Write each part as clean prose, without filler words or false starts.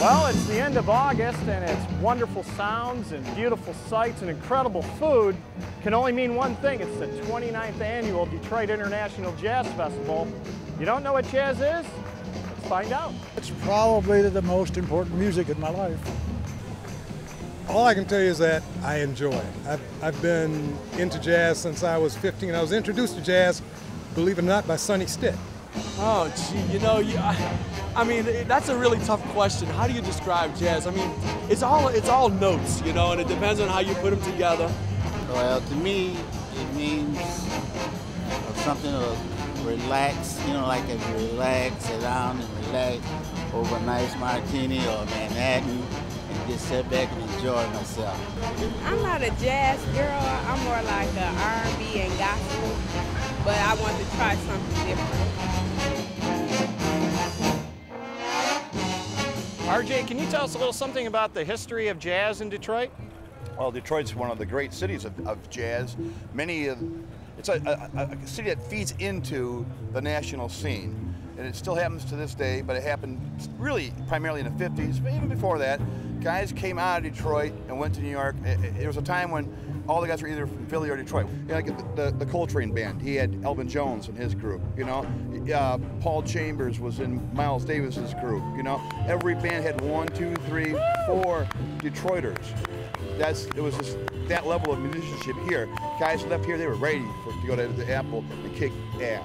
Well, it's the end of August, and it's wonderful sounds and beautiful sights and incredible food can only mean one thing. It's the 29th annual Detroit International Jazz Festival. You don't know what jazz is? Let's find out. It's probably the most important music in my life. All I can tell you is that I enjoy. I've been into jazz since I was 15. I was introduced to jazz, believe it or not, by Sonny Stitt. Oh, gee, you know, I mean, that's a really tough question. How do you describe jazz? I mean, it's all notes, you know, and it depends on how you put them together. Well, to me, it means something to relax, you know, like if you relax, sit down and relax over a nice martini or Manhattan and just sit back and enjoy myself. I'm not a jazz girl. I'm more like a R&B and gospel, but I want to try something different. RJ, can you tell us a little something about the history of jazz in Detroit? Well, Detroit's one of the great cities of jazz. It's a city that feeds into the national scene. And it still happens to this day, but it happened really primarily in the 50s, but even before that. Guys came out of Detroit and went to New York. There was a time when all the guys were either from Philly or Detroit. You know, like the Coltrane band, he had Elvin Jones in his group, you know. Paul Chambers was in Miles Davis's group, you know. Every band had 1, 2, 3, 4 Detroiters. It was just that level of musicianship here. Guys left here, they were ready to go to the Apple and kick ass.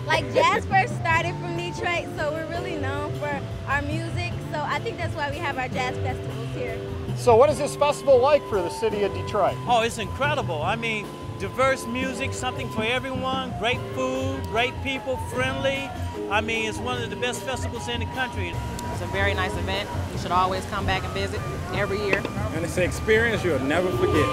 Like jazz first started from Detroit, so we're really known for our music. So I think that's why we have our jazz festivals here. So what is this festival like for the city of Detroit? Oh, it's incredible. I mean, diverse music, something for everyone, great food, great people, friendly. I mean, it's one of the best festivals in the country. It's a very nice event. You should always come back and visit every year. And it's an experience you'll never forget.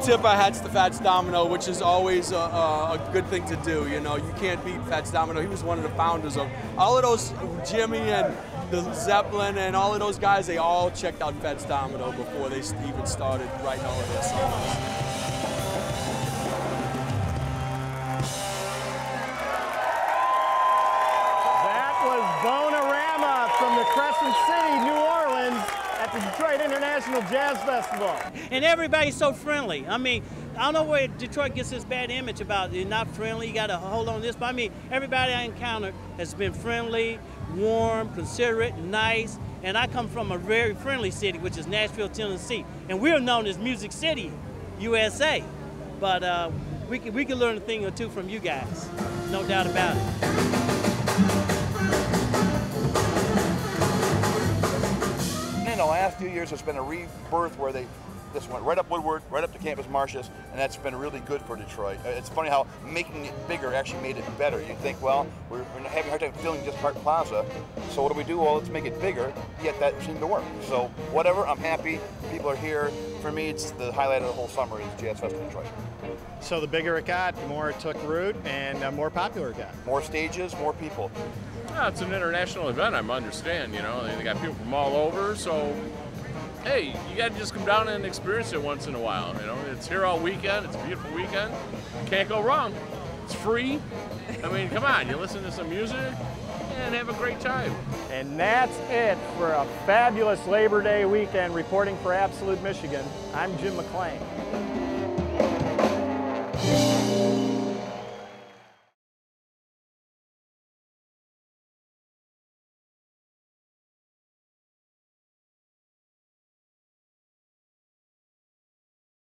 Tip our hats to Fats Domino, which is always a good thing to do. You know, you can't beat Fats Domino. He was one of the founders of all of those, Jimmy and the Zeppelin and all of those guys. They all checked out Fats Domino before they even started writing all of their songs. That was Bonerama from the Crescent City, New Orleans, at the Detroit International Jazz Festival. And everybody's so friendly. I mean, I don't know where Detroit gets this bad image about you're not friendly, you got to hold on to this. But I mean, everybody I encountered has been friendly, warm, considerate, nice. And I come from a very friendly city, which is Nashville, Tennessee. And we're known as Music City, USA. But we can learn a thing or two from you guys, no doubt about it. In the last few years, it's been a rebirth where this went right up Woodward, right up to Campus Martius, and that's been really good for Detroit. It's funny how making it bigger actually made it better. You think, well, we're having a hard time filling just Hart Plaza, so what do we do? Well, let's make it bigger, yet that seemed to work. So whatever, I'm happy. People are here. For me, it's the highlight of the whole summer is Jazz Festival in Detroit. So the bigger it got, the more it took root, and more popular it got. More stages, more people. Yeah, it's an international event, I understand, you know. They got people from all over, so, hey, you got to just come down and experience it once in a while, you know. It's here all weekend. It's a beautiful weekend. Can't go wrong. It's free. I mean, come on, you listen to some music and have a great time. And that's it for a fabulous Labor Day weekend. Reporting for Absolute Michigan, I'm Jim McClain.